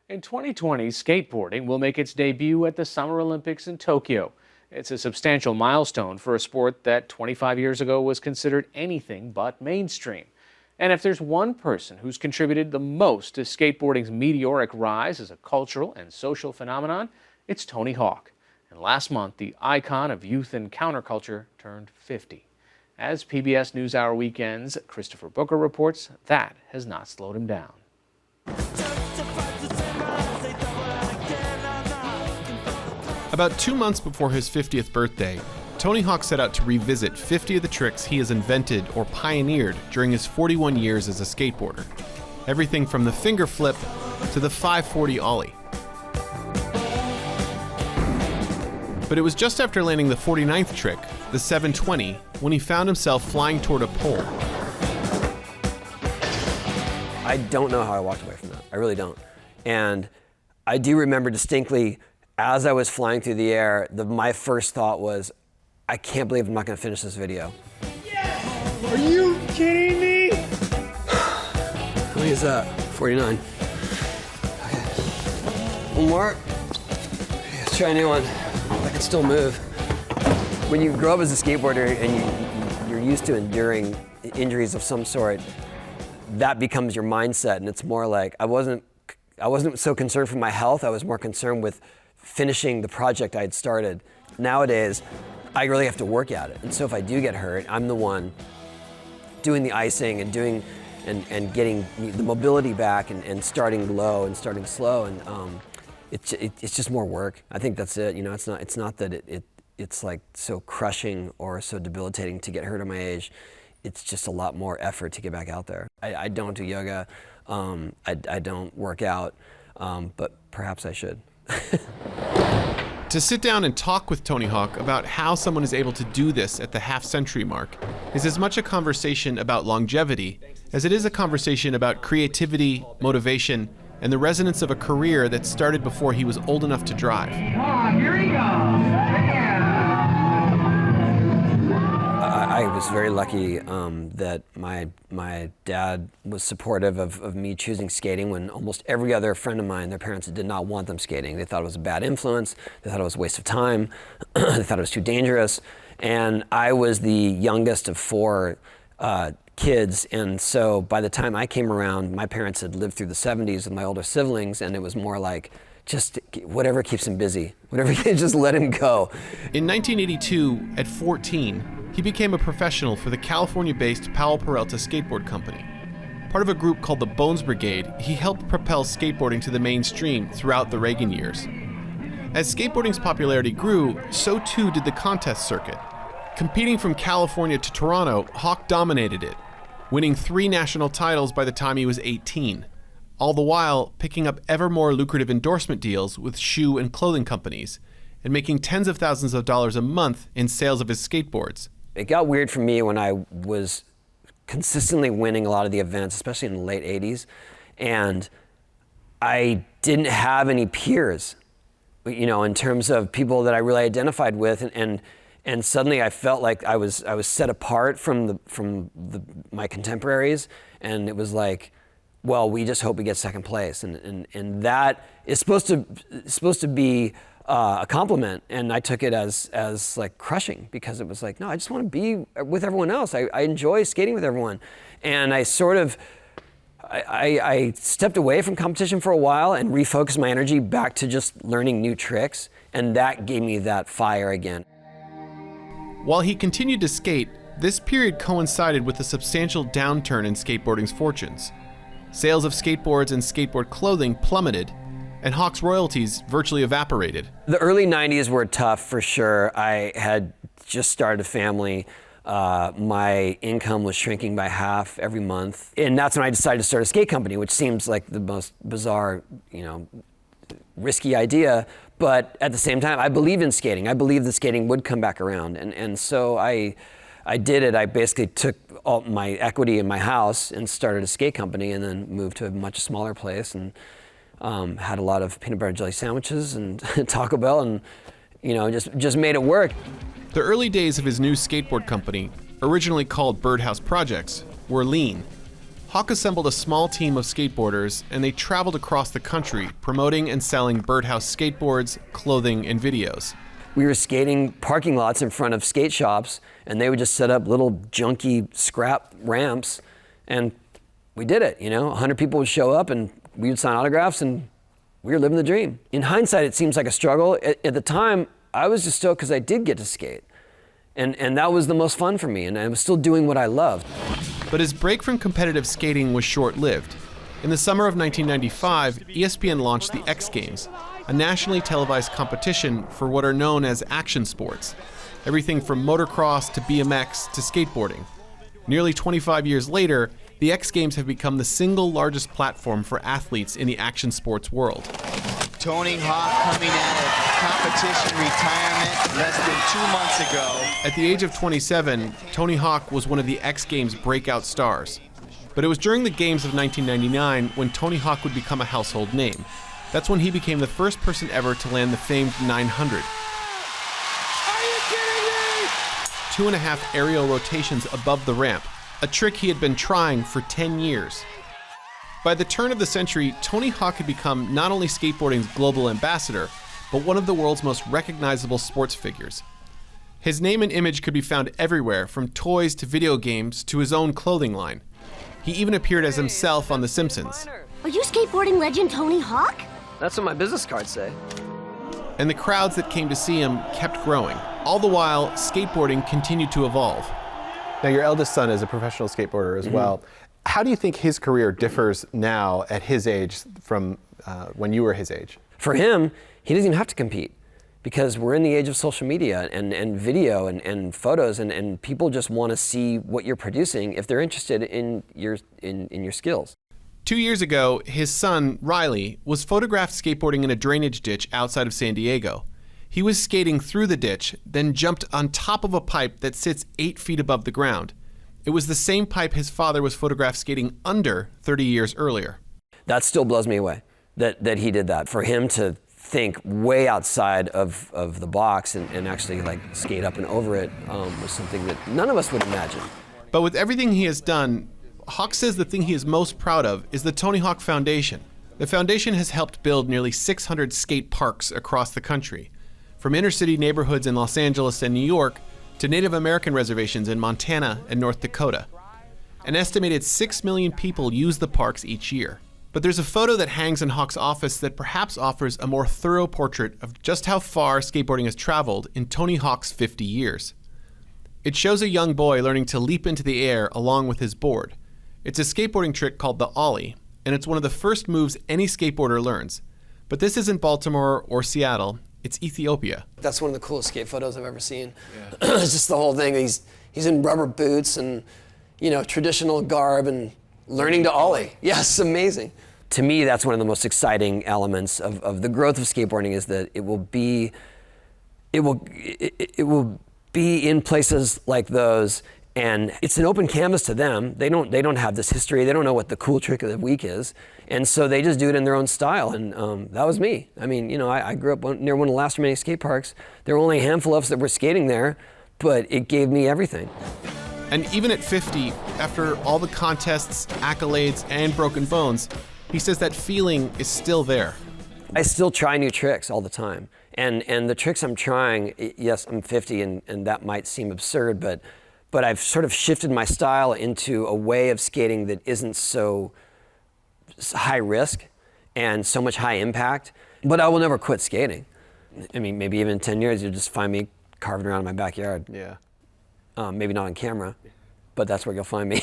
In 2020, skateboarding will make its debut at the Summer Olympics in Tokyo. It's a substantial milestone for a sport that 25 years ago was considered anything but mainstream. And if there's one person who's contributed the most to skateboarding's meteoric rise as a cultural and social phenomenon, it's Tony Hawk. And last month, the icon of youth and counterculture turned 50. As PBS NewsHour Weekends' Christopher Booker reports, that has not slowed him down. About 2 months before his 50th birthday, Tony Hawk set out to revisit 50 of the tricks he has invented or pioneered during his 41 years as a skateboarder. Everything from the finger flip to the 540 ollie. But it was just after landing the 49th trick, the 720, when he found himself flying toward a pole. I don't know how I walked away from that. I really don't. And I do remember distinctly, as I was flying through the air, my first thought was, I can't believe I'm not gonna finish this video. Yes! Are you kidding me? How many is that? 49. Okay. One more. Okay, let's try a new one. I can still move. When you grow up as a skateboarder and you're used to enduring injuries of some sort, that becomes your mindset, and it's more like, I wasn't so concerned for my health, I was more concerned with finishing the project I had started. Nowadays, I really have to work at it. And so if I do get hurt, I'm the one doing the icing and getting the mobility back and starting low and starting slow. And it's just more work. I think that's it. You know, it's not that it's like so crushing or so debilitating to get hurt at my age. It's just a lot more effort to get back out there. I don't do yoga. I don't work out, but perhaps I should. To sit down and talk with Tony Hawk about how someone is able to do this at the half-century mark is as much a conversation about longevity as it is a conversation about creativity, motivation, and the resonance of a career that started before he was old enough to drive. Come on, here he goes. I was very lucky that my dad was supportive of me choosing skating when almost every other friend of mine, their parents did not want them skating. They thought it was a bad influence, they thought it was a waste of time, they thought it was too dangerous. And I was the youngest of four kids, and so by the time I came around, my parents had lived through the 70s with my older siblings, and it was more like, just whatever keeps him busy, whatever, just let him go. In 1982, at 14, he became a professional for the California-based Powell Peralta Skateboard Company. Part of a group called the Bones Brigade, he helped propel skateboarding to the mainstream throughout the Reagan years. As skateboarding's popularity grew, so too did the contest circuit. Competing from California to Toronto, Hawk dominated it, winning 3 national titles by the time he was 18. All the while picking up ever more lucrative endorsement deals with shoe and clothing companies, and making tens of thousands of dollars a month in sales of his skateboards. It got weird for me when I was consistently winning a lot of the events, especially in the late 80s, and I didn't have any peers, you know, in terms of people that I really identified with, and suddenly I felt like I was set apart from my contemporaries, and it was like, well, we just hope we get second place, and that is supposed to be a compliment, and I took it as like crushing, because it was like, no, I just want to be with everyone else. I enjoy skating with everyone, and I sort of I stepped away from competition for a while and refocused my energy back to just learning new tricks, and that gave me that fire again. While he continued to skate, this period coincided with a substantial downturn in skateboarding's fortunes. Sales of skateboards and skateboard clothing plummeted, and Hawk's royalties virtually evaporated. The early 90s were tough for sure. I had just started a family. My income was shrinking by half every month. And that's when I decided to start a skate company, which seems like the most bizarre, you know, risky idea. But at the same time, I believed in skating. I believed that skating would come back around. And so I did it. I basically took all my equity in my house and started a skate company, and then moved to a much smaller place, and had a lot of peanut butter and jelly sandwiches and Taco Bell, and you know, just made it work. The early days of his new skateboard company, originally called Birdhouse Projects, were lean. Hawk assembled a small team of skateboarders, and they traveled across the country promoting and selling Birdhouse skateboards, clothing, and videos. We were skating parking lots in front of skate shops, and they would just set up little junky scrap ramps, and we did it, 100 people would show up, and we would sign autographs, and we were living the dream. In hindsight, it seems like a struggle. At the time, I was just stoked because I did get to skate. And that was the most fun for me, and I was still doing what I loved. But his break from competitive skating was short-lived. In the summer of 1995, ESPN launched the X Games, a nationally televised competition for what are known as action sports. Everything from motocross to BMX to skateboarding. Nearly 25 years later, the X Games have become the single largest platform for athletes in the action sports world. Tony Hawk coming out of competition retirement less than 2 months ago. At the age of 27, Tony Hawk was one of the X Games' breakout stars. But it was during the Games of 1999 when Tony Hawk would become a household name. That's when he became the first person ever to land the famed 900. Are you kidding me? 2.5 aerial rotations above the ramp, a trick he had been trying for 10 years. By the turn of the century, Tony Hawk had become not only skateboarding's global ambassador, but one of the world's most recognizable sports figures. His name and image could be found everywhere, from toys to video games to his own clothing line. He even appeared as himself on The Simpsons. Are you skateboarding legend Tony Hawk? That's what my business cards say. And the crowds that came to see him kept growing. All the while, skateboarding continued to evolve. Now, your eldest son is a professional skateboarder as well. How do you think his career differs now at his age from when you were his age? For him, he doesn't even have to compete because we're in the age of social media and video and photos, and people just want to see what you're producing if they're interested in your skills. 2 years ago, his son, Riley, was photographed skateboarding in a drainage ditch outside of San Diego. He was skating through the ditch, then jumped on top of a pipe that sits 8 feet above the ground. It was the same pipe his father was photographed skating under 30 years earlier. That still blows me away, that he did that. For him to think way outside of the box and actually skate up and over it was something that none of us would imagine. But with everything he has done, Hawk says the thing he is most proud of is the Tony Hawk Foundation. The foundation has helped build nearly 600 skate parks across the country, from inner-city neighborhoods in Los Angeles and New York to Native American reservations in Montana and North Dakota. An estimated 6 million people use the parks each year. But there's a photo that hangs in Hawk's office that perhaps offers a more thorough portrait of just how far skateboarding has traveled in Tony Hawk's 50 years. It shows a young boy learning to leap into the air along with his board. It's a skateboarding trick called the ollie, and it's one of the first moves any skateboarder learns. But this isn't Baltimore or Seattle, it's Ethiopia. That's one of the coolest skate photos I've ever seen. Yeah. It's just the whole thing. He's in rubber boots and traditional garb and learning to ollie. Yes, amazing. To me, that's one of the most exciting elements of the growth of skateboarding is that it will be in places like those, and it's an open canvas to them. They don't have this history. They don't know what the cool trick of the week is, and so they just do it in their own style. And that was me. I mean, I grew up near one of the last remaining skate parks. There were only a handful of us that were skating there, but it gave me everything. And even at 50, after all the contests, accolades, and broken bones, he says that feeling is still there. I still try new tricks all the time. And the tricks I'm trying, yes, I'm 50 and that might seem absurd, but I've sort of shifted my style into a way of skating that isn't so high risk and so much high impact. But I will never quit skating. I mean, maybe even in 10 years, you'll just find me carving around in my backyard. Yeah. Maybe not on camera, but that's where you'll find me.